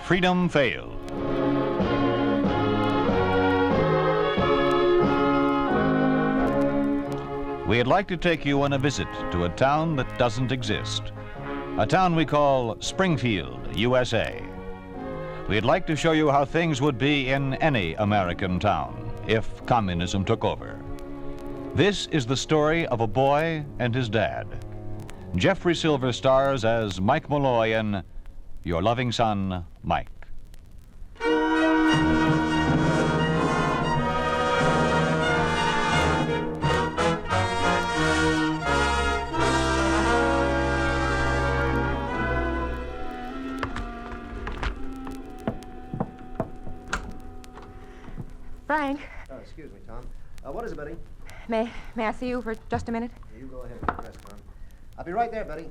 freedom failed. We'd like to take you on a visit to a town that doesn't exist. A town we call Springfield, USA. We'd like to show you how things would be in any American town if communism took over. This is the story of a boy and his dad. Jeffrey Silver stars as Mike Malloy in Your Loving Son, Mike. Frank. Oh, excuse me, Tom. What is it, Betty? May I see you for just a minute? You go ahead with your press, Tom. I'll be right there, Betty.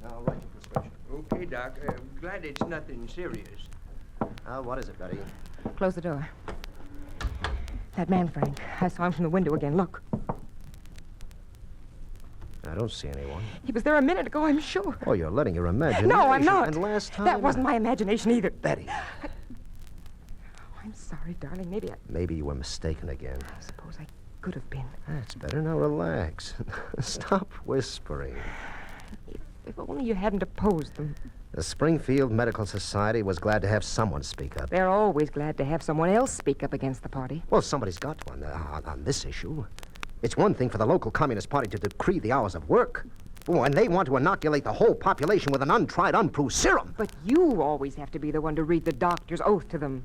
I'll write your prescription. Okay, Doc. Glad it's nothing serious. What is it, Betty? Close the door. That man, Frank. I saw him from the window again. Look. I don't see anyone. He was there a minute ago, I'm sure. Oh, you're letting your imagination... No, I'm not. And last time... That wasn't my imagination either. Betty. I'm sorry, darling. Maybe you were mistaken again. I suppose I could have been. That's better. Now relax. Stop whispering. If only you hadn't opposed them. The Springfield Medical Society was glad to have someone speak up. They're always glad to have someone else speak up against the party. Well, somebody's got to on this issue. It's one thing for the local Communist Party to decree the hours of work. Oh, and they want to inoculate the whole population with an untried, unproved serum. But you always have to be the one to read the doctor's oath to them.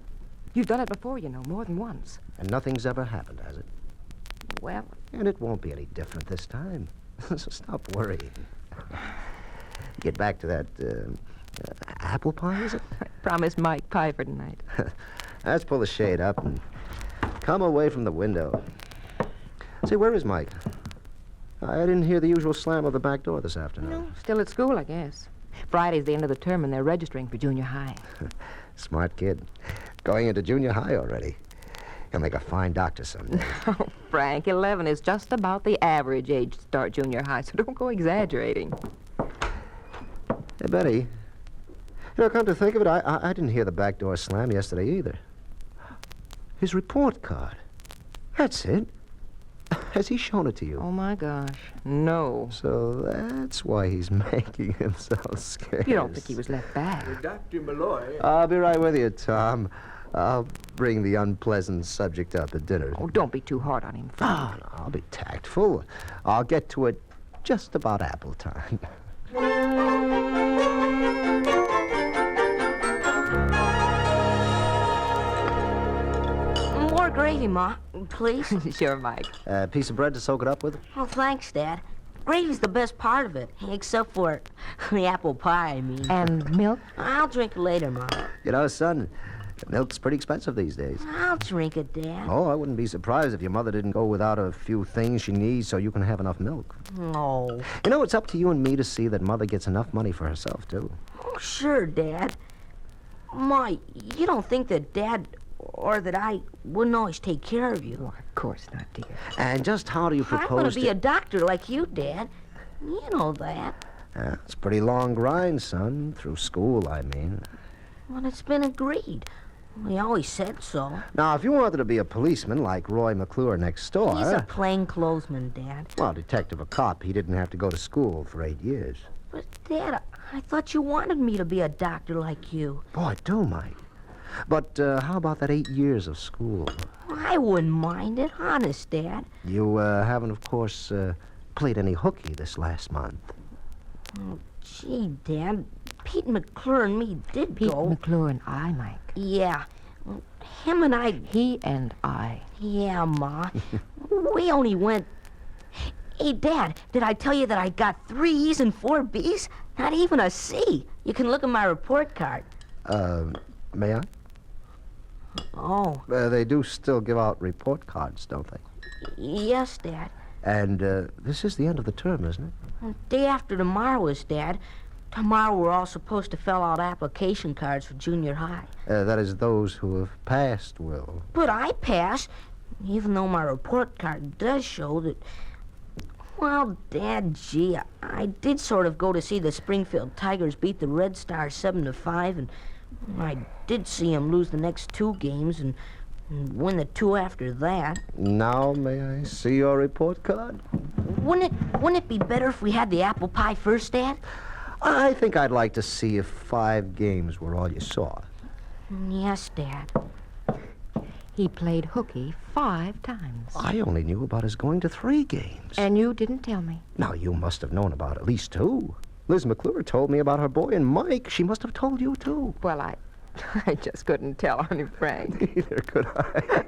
You've done it before, you know, more than once. And nothing's ever happened, has it? Well... And it won't be any different this time. So stop worrying. Get back to that, apple pie, is it? I promised Mike pie for tonight. Let's pull the shade up and come away from the window. Say, where is Mike? I didn't hear the usual slam of the back door this afternoon. No, still at school, I guess. Friday's the end of the term, and they're registering for junior high. Smart kid. Going into junior high already. He'll make a fine doctor someday. Oh, Frank, 11 is just about the average age to start junior high, so don't go exaggerating. Hey, Betty. You know, come to think of it, I didn't hear the back door slam yesterday either. His report card. That's it. Has he shown it to you? Oh, my gosh. No. So that's why he's making himself scarce. You don't think he was left back? Dr. Malloy... I'll be right with you, Tom. I'll bring the unpleasant subject up at dinner. Oh, don't be too hard on him, Frank. Oh, no, I'll be tactful. I'll get to it just about apple time. More gravy, Ma, please. Sure, Mike. A piece of bread to soak it up with? Oh, thanks, Dad. Gravy's the best part of it, except for the apple pie, I mean. And milk? I'll drink it later, Ma. You know, son, milk's pretty expensive these days. I'll drink it, Dad. Oh, I wouldn't be surprised if your mother didn't go without a few things she needs so you can have enough milk. No. You know, it's up to you and me to see that Mother gets enough money for herself, too. Oh, sure, Dad. Ma, you don't think that Dad or that I wouldn't always take care of you? Oh, of course not, dear. And just how do you propose I'm going to be a doctor like you, Dad. You know that. It's a pretty long grind, son. Through school, I mean. Well, it's been agreed. We always said so. Now, if you wanted to be a policeman like Roy McClure next door... He's a plainclothesman, Dad. Well, detective or cop, he didn't have to go to school for 8 years. But, Dad, I thought you wanted me to be a doctor like you. Oh, I do, Mike. But how about that 8 years of school? I wouldn't mind it, honest, Dad. You haven't, of course, played any hooky this last month. Oh, gee, Dad. Pete McClure and me did Pete go. McClure and I, Mike. Yeah. Him and I... He and I. Yeah, Ma. We only went... Hey, Dad, did I tell you that I got 3 E's and 4 B's? Not even a C. You can look at my report card. May I? Oh. They do still give out report cards, don't they? Yes, Dad. And this is the end of the term, isn't it? Day after tomorrow is, Dad. Tomorrow we're all supposed to fill out application cards for junior high. That is, those who have passed will. But I passed, even though my report card does show that... Well, Dad, gee, I did sort of go to see the Springfield Tigers beat the Red Stars 7-5, and I did see him lose the next 2 games and win the 2 after that. Now, may I see your report card? Wouldn't it be better if we had the apple pie first, Dad? I think I'd like to see if 5 games were all you saw. Yes, Dad. He played hooky 5 times. I only knew about his going to 3 games. And you didn't tell me. Now, you must have known about at least 2. Liz McClure told me about her boy and Mike. She must have told you, too. Well, I just couldn't tell on him, Frank. Neither could I.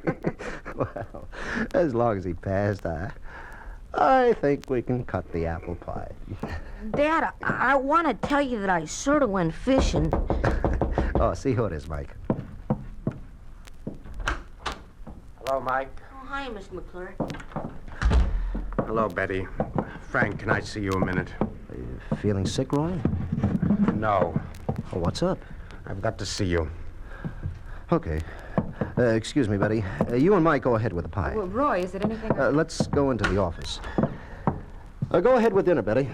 Well, as long as he passed, I think we can cut the apple pie. Dad, I want to tell you that I sort of went fishing. Oh, see who it is, Mike. Hello, Mike. Oh, hi, Mr. McClure. Hello, Betty. Frank, can I see you a minute? Are you feeling sick, Roy? No. Oh, what's up? I've got to see you. Okay. Excuse me, Betty. You and Mike go ahead with the pie. Well, Roy, is it anything? Let's go into the office. Go ahead with dinner, Betty.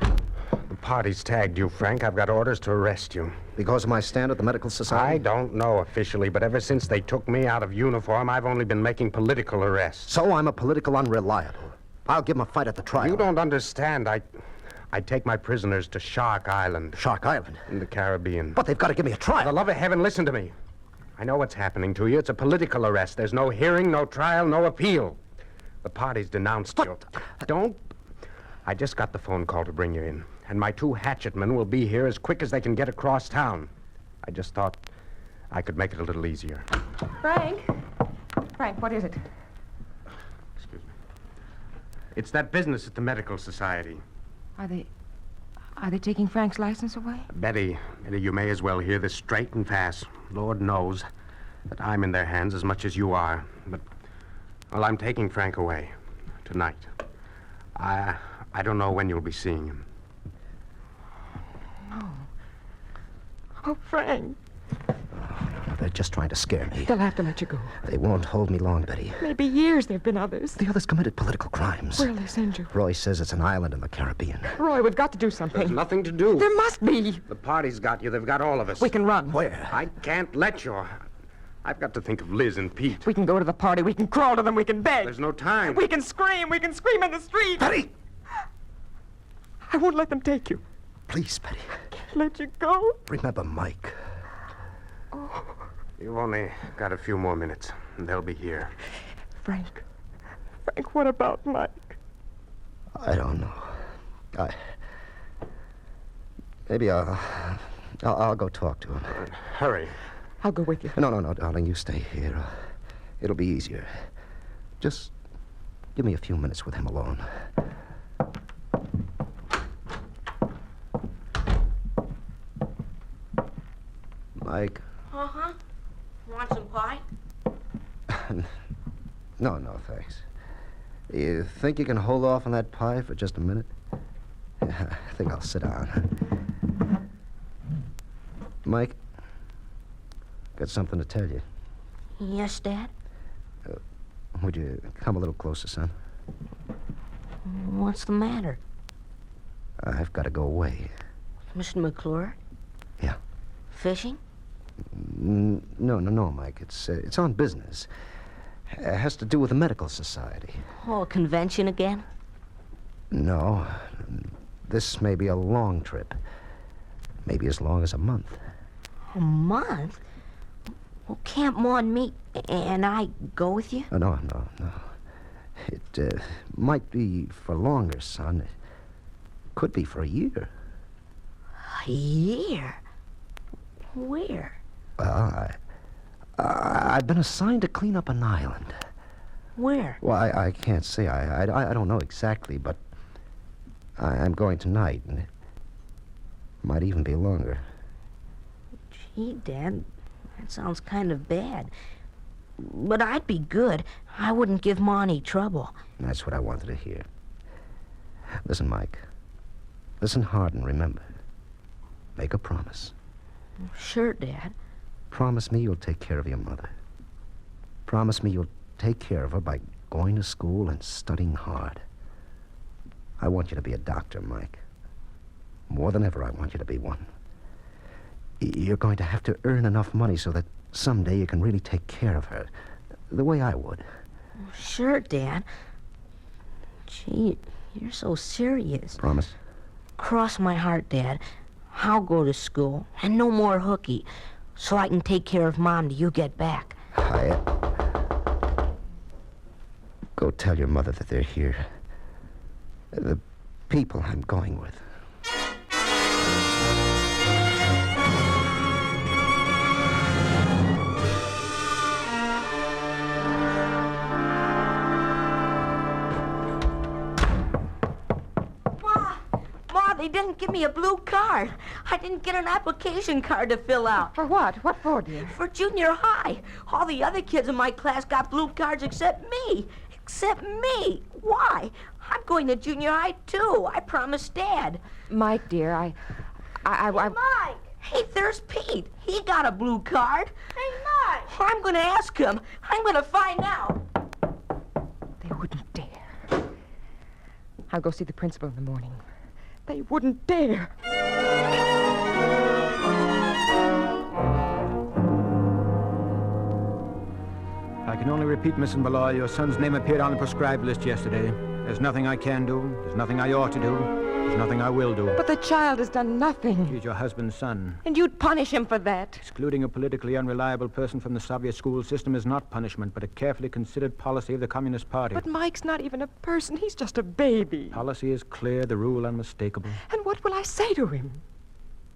The party's tagged you, Frank. I've got orders to arrest you. Because of my stand at the Medical I Society? don't know officially, but ever since they took me out of uniform, I've only been making political arrests. So I'm a political unreliable. I'll give him a fight at the trial. You don't understand. I take my prisoners to Shark Island Shark Island. in the Caribbean. But they've got to give me a For the trial. love of heaven, listen to me. I know what's happening to you. It's a political arrest. There's no hearing, no trial, no appeal. The party's denounced you. Don't. I just got the phone call to bring you in. And my 2 hatchetmen will be here as quick as they can get across town. I just thought I could make it a little easier. Frank? Frank, what is it? Excuse me. It's that business at the Medical Society. Are they taking Frank's license away? Betty, you may as well hear this straight and fast. Lord knows that I'm in their hands as much as you are. But, well, I'm taking Frank away tonight. I don't know when you'll be seeing him. Oh, Frank. They're just trying to scare me. They'll have to let you go. They won't hold me long, Betty. Maybe years there've been others. The others committed political crimes. Where'll they send you? Roy says it's an island in the Caribbean. Roy, we've got to do There's something. nothing to do. There must be. The party's got you. They've got all of us. We can run. Where? I can't let you. I've got to think of Liz and Pete. We can go to the party. We can crawl to them. We can beg. There's no time. We can scream. We can scream in the street. Betty! I won't let them take you. Please, Betty. Let you go. Remember Mike. You've only got a few more minutes, and they'll be here. Frank, what about Mike? I don't know. Maybe I'll go talk to him. Hurry. I'll go with you. No, darling, you stay here. It'll be easier. Just give me a few minutes with him alone. Mike? Uh-huh. Want some pie? No, thanks. You think you can hold off on that pie for just a minute? I think I'll sit down. Mike, got something to tell you. Yes, Dad? Would you come a little closer, son? What's the matter? I've got to go away. Mr. McClure? Yeah. Fishing? No, Mike. It's on business. It has to do with the Medical Society. Oh, a convention again? No. This may be a long trip. Maybe as long as a month. A month? Well, can't Ma and me and I go with you? Oh, no. It might be for longer, son. It could be for a year. A year? Where? Well, I've been assigned to clean up an island. Where? Well, I can't say. I don't know exactly, but I'm going tonight, and it might even be longer. Gee, Dad, that sounds kind of bad. But I'd be good. I wouldn't give Ma any trouble. That's what I wanted to hear. Listen, Mike. Listen hard and remember. Make a promise. Sure, Dad. Promise me you'll take care of your mother. Promise me you'll take care of her by going to school and studying hard. I want you to be a doctor, Mike. More than ever, I want you to be one. You're going to have to earn enough money so that someday you can really take care of her. The way I would. Sure, Dad. Gee, you're so serious. Promise? Cross my heart, Dad. I'll go to school, and no more hooky, so I can take care of Mom till you get back. Go tell your mother that they're here. The people I'm going with. They didn't give me a blue card. I didn't get an application card to fill out. For what? What for, dear? For junior high. All the other kids in my class got blue cards except me. Except me. Why? I'm going to junior high, too. I promised Dad. Mike, dear, I... Mike! Hey, there's Pete. He got a blue card. Hey, Mike! I'm going to ask him. I'm going to find out. They wouldn't dare. I'll go see the principal in the morning. They wouldn't dare. I can only repeat, Mrs. Malloy, your son's name appeared on the prescribed list yesterday. There's nothing I can do. There's nothing I ought to do. There's nothing I will do. But the child has done nothing. He's your husband's son. And you'd punish him for that. Excluding a politically unreliable person from the Soviet school system is not punishment, but a carefully considered policy of the Communist Party. But Mike's not even a person. He's just a baby. Policy is clear, the rule unmistakable. And what will I say to him?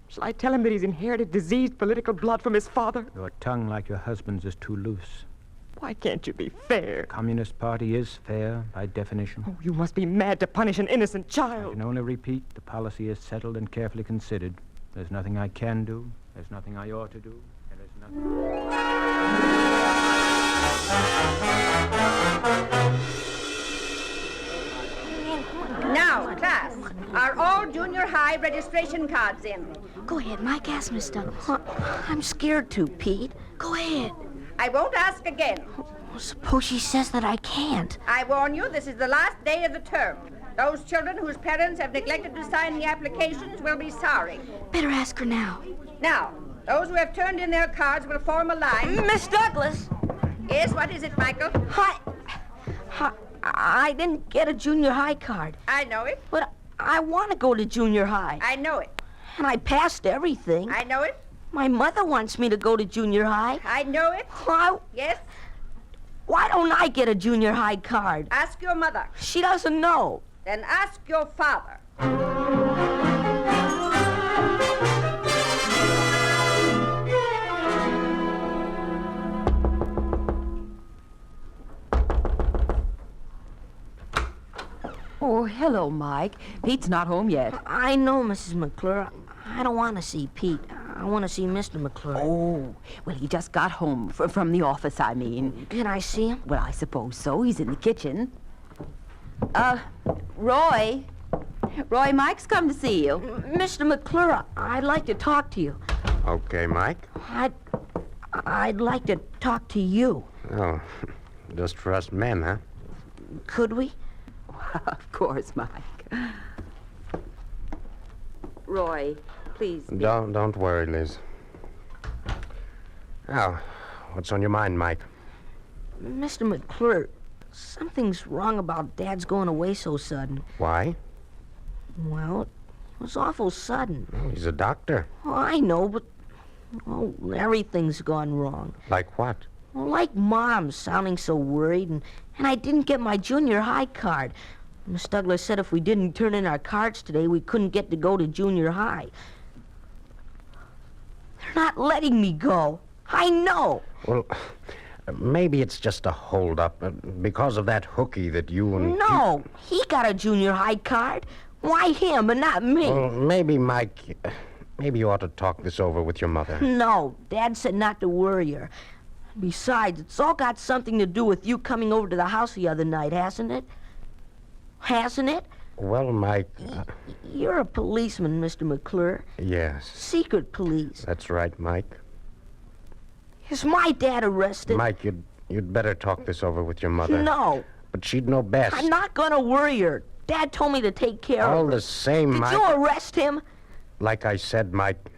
Shall I tell him that he's inherited diseased political blood from his father? Your tongue, like your husband's, is too loose. Why can't you be fair? The Communist Party is fair, by definition. Oh, you must be mad to punish an innocent I child. can only repeat, the policy is settled and carefully considered. There's nothing I can do. There's nothing I ought to do. There is nothing... Now, class, are all junior high registration cards in? Go ahead, Mike. Ask Miss Douglas. I'm scared to, Pete. Go ahead. I won't ask again. Suppose she says that I can't. I warn you, this is the last day of the term. Those children whose parents have neglected to sign the applications will be sorry. Better ask her now. Now, those who have turned in their cards will form a line. Miss Douglas! Yes, what is it, Michael? I didn't get a junior high card. I know it. But I want to go to junior high. I know it. And I passed everything. I know it. My mother wants me to go to junior high. I know it. Yes? Why don't I get a junior high card? Ask your mother. She doesn't know. Then ask your father. Oh, hello, Mike. Pete's not home yet. I know, Mrs. McClure. I don't want to see Pete. I want to see Mr. McClure. Oh, well, he just got home from the office, I mean. Can I see him? Well, I suppose so. He's in the kitchen. Roy. Roy, Mike's come to see you. Mr. McClure, I'd like to talk to you. Okay, Mike. I'd like to talk to you. Oh, just for us men, huh? Could we? Of course, Mike. Roy, please. Don't worry, Liz. Now, what's on your mind, Mike? Mr. McClure, something's wrong about Dad's going away so sudden. Why? Well, it was awful sudden. Oh, he's a doctor. Oh, I know, but everything's gone wrong. Like what? Well, like Mom sounding so worried, and I didn't get my junior high card. Miss Douglas said if we didn't turn in our cards today, we couldn't get to go to junior high. They're not letting me go. I know. Well, maybe it's just a holdup because of that hooky that you and... No, he got a junior high card. Why him and not me? Well, maybe, Mike, maybe you ought to talk this over with your mother. No, Dad said not to worry her. Besides, it's all got something to do with you coming over to the house the other night, hasn't it? Hasn't it? Well, Mike... You're a policeman, Mr. McClure. Yes. Secret police. That's right, Mike. Is my dad arrested? Mike, you'd better talk this over with your mother. No. But she'd know best. I'm not going to worry her. Dad told me to take care of her. All the same, Did Mike... you arrest him? Like I said, Mike,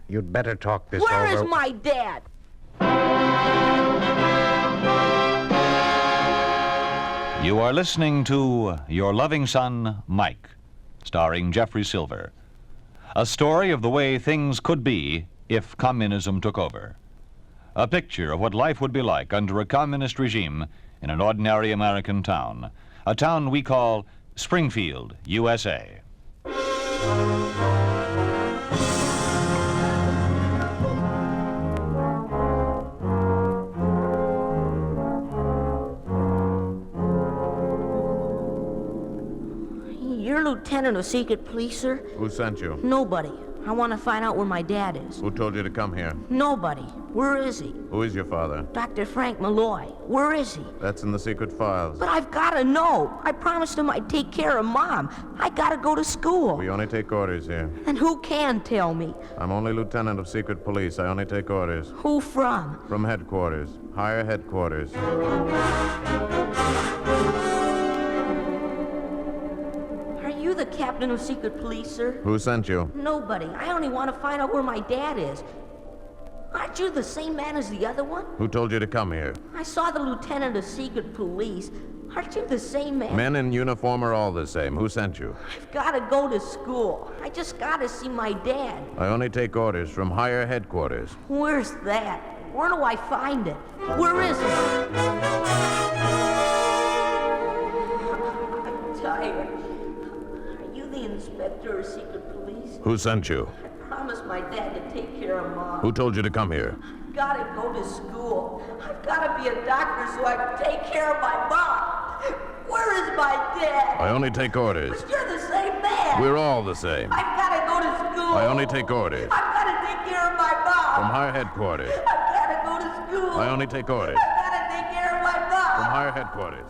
You'd better talk this Where over. is my dad? You are listening to Your Loving Son, Mike, starring Jeffrey Silver. A story of the way things could be if communism took over. A picture of what life would be like under a communist regime in an ordinary American town. A town we call Springfield, USA. You're lieutenant of secret police, sir? Who sent you? Nobody. I want to find out where my dad is. Who told you to come here? Nobody. Where is he? Who is your father? Dr. Frank Malloy. Where is he? That's in the secret files. But I've got to know. I promised him I'd take care of Mom. I got to go to school. We only take orders here. And who can tell me? I'm only lieutenant of secret police. I only take orders. Who from? From headquarters. Higher headquarters. Are you the captain of secret police, sir? Who sent you? Nobody. I only want to find out where my dad is. Aren't you the same man as the other one? Who told you to come here? I saw the lieutenant of secret police. Aren't you the same man? Men in uniform are all the same. Who sent you? I've got to go to school. I just got to see my dad. I only take orders from higher headquarters. Where's that? Where do I find it? Where is it? I'm tired. Are you the inspector of secret police? Who sent you? I promised my dad to take care of Mom. Who told you to come here? I've got to go to school. I've got to be a doctor so I can take care of my mom. Where is my dad? I only take orders. But you're the same man. We're all the same. I've got to go to school. I only take orders. I've got to take care of my mom. From higher headquarters. I've got to go to school. I only take orders. I've got to take care of my mom. From higher headquarters.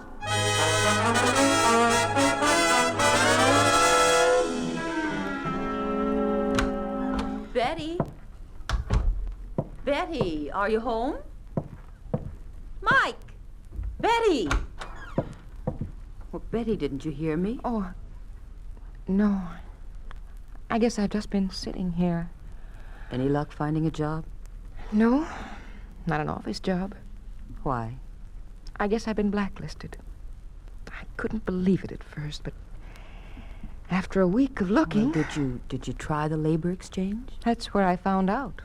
Betty? Betty, are you home? Mike! Betty! Well, Betty, didn't you hear me? Oh, no. I guess I've just been sitting here. Any luck finding a job? No, not an office job. Why? I guess I've been blacklisted. I couldn't believe it at first, but after a week of looking... Well, did you try the labor exchange? That's where I found out.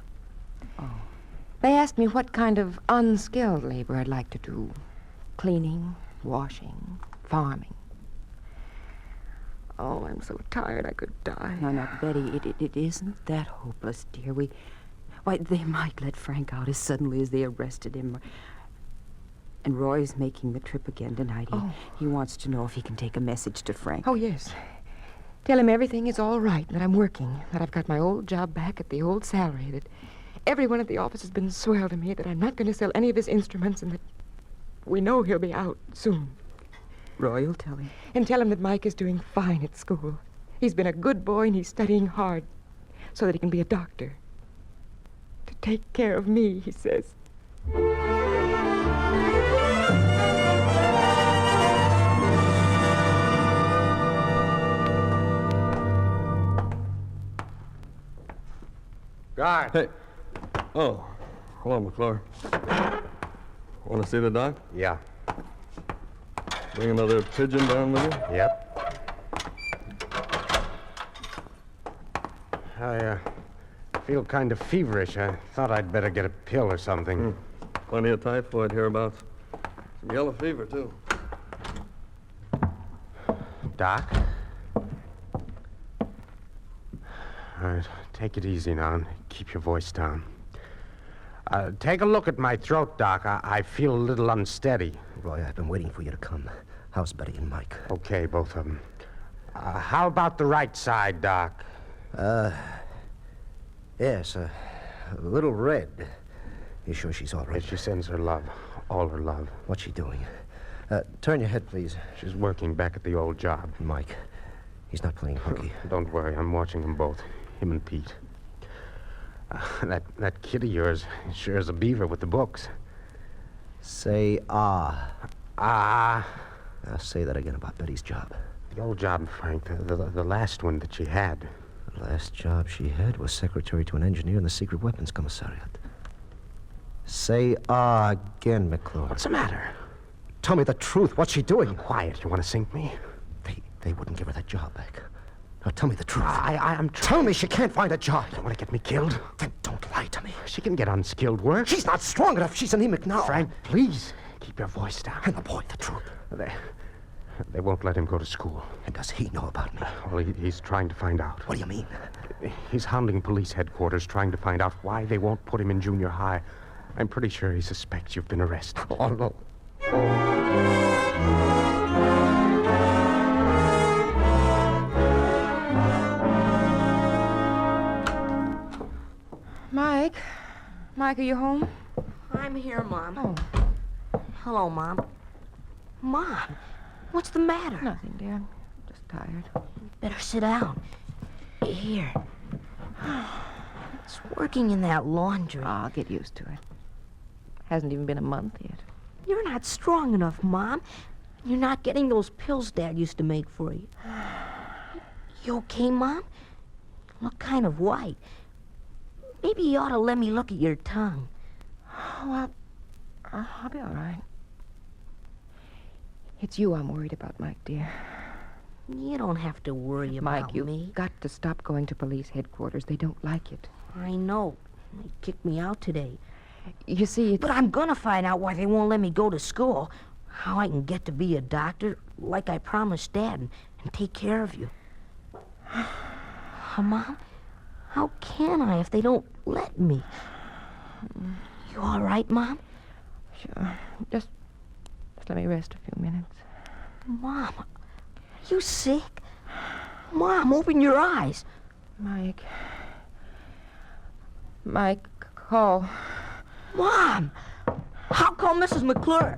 Oh. They asked me what kind of unskilled labor I'd like to do. Cleaning, washing, farming. Oh, I'm so tired I could die. No, Betty, it isn't that hopeless, dear. Why, they might let Frank out as suddenly as they arrested him. And Roy's making the trip again tonight. He wants to know if he can take a message to Frank. Oh, yes. Tell him everything is all right, that I'm working, that I've got my old job back at the old salary, that everyone at the office has been swell to me, that I'm not going to sell any of his instruments, and that we know he'll be out soon. Roy will tell him. And tell him that Mike is doing fine at school. He's been a good boy and he's studying hard so that he can be a doctor. To take care of me, he says. Guard. Hey. Oh, hello, McClure. Want to see the doc? Yeah. Bring another pigeon down with you? Yep. I feel kind of feverish. I thought I'd better get a pill or something. Plenty of typhoid hereabouts. Some yellow fever, too. Doc? All right, take it easy now and keep your voice down. Take a look at my throat, Doc. I feel a little unsteady. Roy, I've been waiting for you to come. How's Betty and Mike? Okay, both of them. How about the right side, Doc? Yes, a little red. You sure she's all right? She sends her love. All her love. What's she doing? Turn your head, please. She's working back at the old job. Mike, he's not playing hooky. Don't worry, I'm watching them both. Him and Pete. That kid of yours sure is a beaver with the books. Say ah. Ah. Now say that again about Betty's job. The old job, Frank. The last one that she had. The last job she had was secretary to an engineer in the Secret Weapons Commissariat. Say again, McClure. What's the matter? Tell me the truth. What's she doing? Quiet. You want to sink me? They wouldn't give her that job back. Now tell me the truth. I'm Tell me she can't find a job. You want to get me killed? Then don't lie to me. She can get unskilled work. She's not strong enough. She's anemic now. Frank, please keep your voice down. And the boy, the truth. They won't let him go to school. And does he know about me? Well, he's trying to find out. What do you mean? He's hounding police headquarters, trying to find out why they won't put him in junior high. I'm pretty sure he suspects you've been arrested. Oh, no. Mike? Mike, are you home? I'm here, Mom. Oh. Hello, Mom. Mom, what's the matter? Nothing, dear. I'm just tired. Better sit down. Here. It's working in that laundry. Oh, I'll get used to it. Hasn't even been a month yet. You're not strong enough, Mom. You're not getting those pills Dad used to make for you. You okay, Mom? You look kind of white. Maybe you ought to let me look at your tongue. Well, I'll be all right. It's you I'm worried about, Mike, dear. You don't have to worry about Mike, you've me. got to stop going to police headquarters. They don't like it. I know. They kicked me out today. You see, But I'm gonna find out why they won't let me go to school. How I can get to be a doctor, like I promised Dad, and take care of you. Mom, how can I if they don't let me? You all right, Mom? Sure. Just let me rest a few minutes. Mom, are you sick? Mom, open your eyes. Mike, call. Mom, how come Mrs. McClure?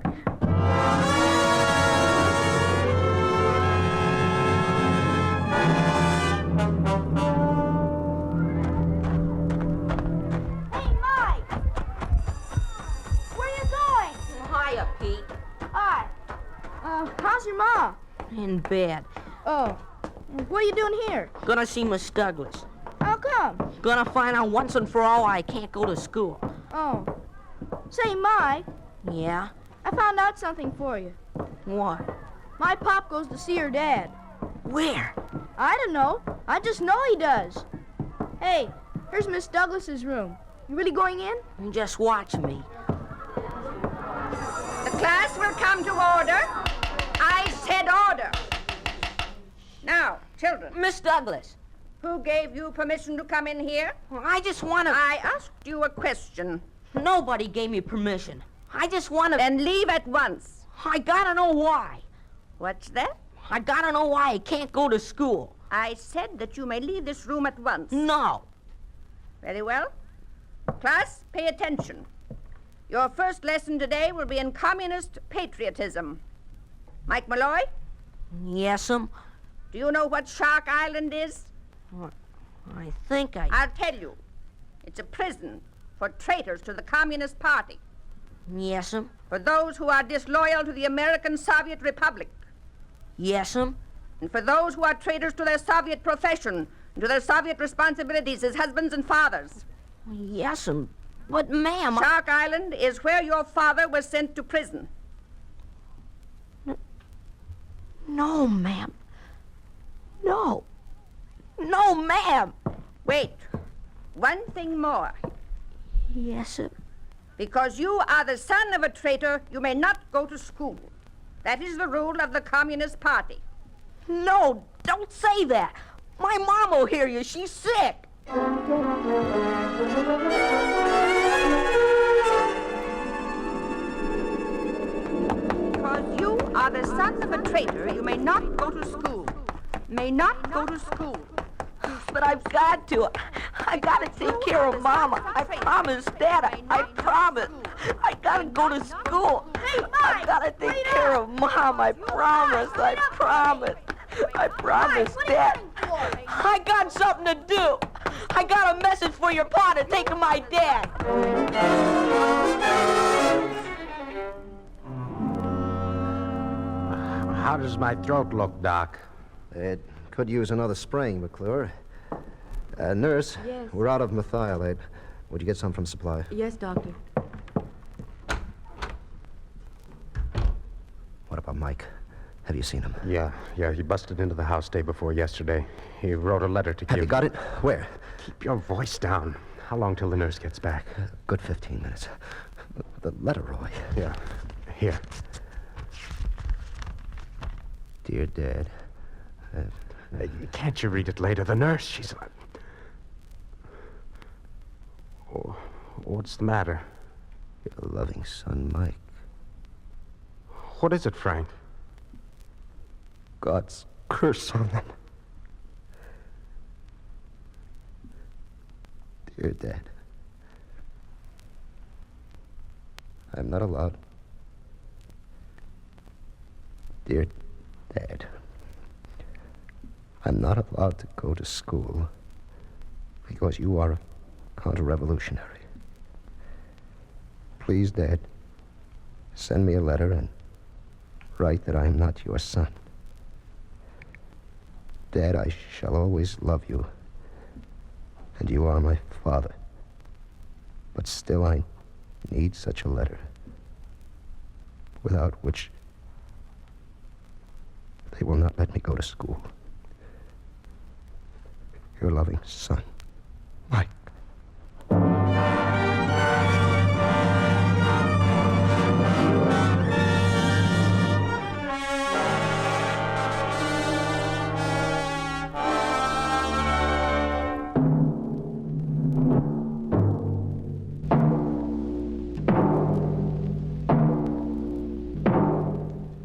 Hey, Mike! Where you going? Hiya, Pete. Hi. How's your mom? In bed. Oh. What are you doing here? Gonna see Miss Douglas. How come? Gonna find out once and for all why I can't go to school. Oh. Say, Mike, Yeah? I found out something for you. What? My pop goes to see her dad. Where? I don't know. I just know he does. Hey, here's Miss Douglas's room. You really going in? Just watch me. The class will come to order. I said order. Now, children, Miss Douglas, who gave you permission to come in here? I just want to... I asked you a question. Nobody gave me permission. I just want to... Then leave at once. I gotta know why. What's that? I gotta know why I can't go to school. I said that you may leave this room at once. No. Very well. Class, pay attention. Your first lesson today will be in communist patriotism. Mike Malloy, Yes'm. do you know what Shark Island is? I think I... I'll tell you. It's a prison for traitors to the Communist Party, Yes'm. for those who are disloyal to the American Soviet Republic, Yes'm. and for those who are traitors to their Soviet profession and to their Soviet responsibilities as husbands and fathers. Yes'm. But, ma'am, Shark Island is where your father was sent to prison. No, ma'am. No. No, ma'am. Wait. One thing more. Yes'm. Because you are the son of a traitor, you may not go to school. That is the rule of the Communist Party. No, don't say that. My mom will hear you. She's sick. Because you are the son of a traitor, you may not go to school. May not go to school. But I've got to. I gotta take care of Mama. I promised, Dad. I promise. I gotta go to school. I gotta take care of Mom. I promise. I promise. I promise, Dad. I got something to do. I got a message for your pa to take to my dad. How does my throat look, Doc? It could use another spraying, McClure. Nurse? Yes. We're out of methylate. Would you get some from supply? Yes, Doctor. What about Mike? Have you seen him? Yeah, he busted into the house day before yesterday. He wrote a letter to Have you got it? Where? Keep your voice down. How long till the nurse gets back? Good 15 minutes. The letter, Roy. Yeah, here. Dear Dad. Can't you read it later? The nurse, she's... Oh, what's the matter? Your loving son, Mike. What is it, Frank? God's curse on them. Dear Dad. I'm not allowed. Dear Dad. I'm not allowed to go to school because you are a counter-revolutionary. Please, Dad, send me a letter and write that I am not your son. Dad, I shall always love you, and you are my father. But still, I need such a letter, without which they will not let me go to school. Your loving son, Mike.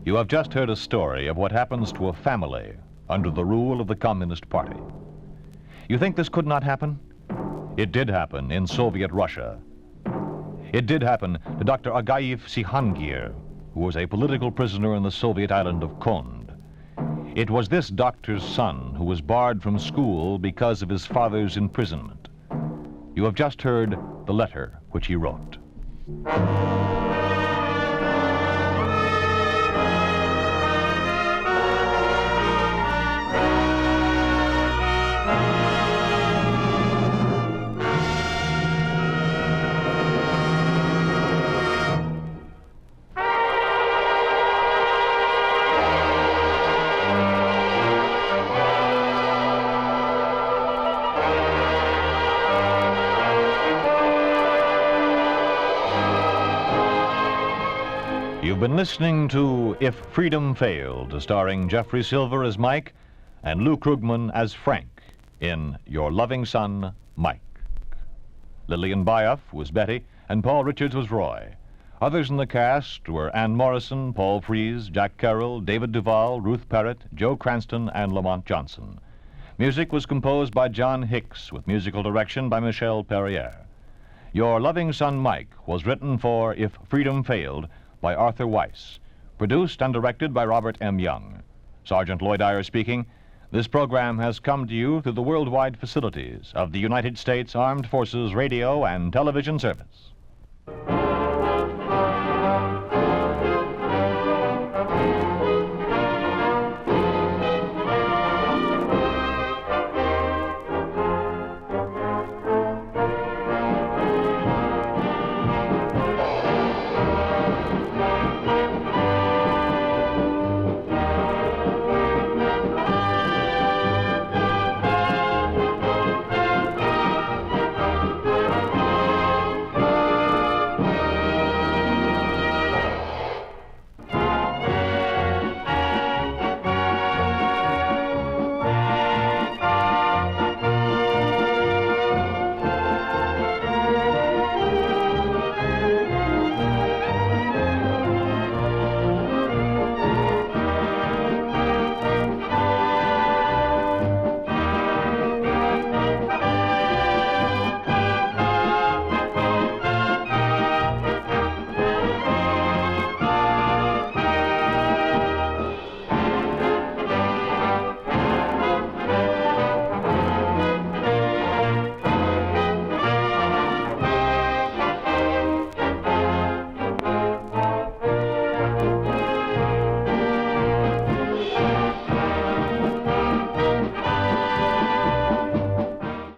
You have just heard a story of what happens to a family under the rule of the Communist Party. You think this could not happen? It did happen in Soviet Russia. It did happen to Dr. Agayev Sihangir, who was a political prisoner in the Soviet island of Kond. It was this doctor's son who was barred from school because of his father's imprisonment. You have just heard the letter which he wrote. You've been listening to If Freedom Failed, starring Jeffrey Silver as Mike and Lou Krugman as Frank in Your Loving Son, Mike. Lillian Bayef was Betty, and Paul Richards was Roy. Others in the cast were Ann Morrison, Paul Frees, Jack Carroll, David Duvall, Ruth Parrott, Joe Cranston, and Lamont Johnson. Music was composed by John Hicks, with musical direction by Michelle Perrier. Your Loving Son, Mike was written for If Freedom Failed by Arthur Weiss, produced and directed by Robert M. Young. Sergeant Lloyd Dyer speaking. This program has come to you through the worldwide facilities of the United States Armed Forces Radio and Television Service.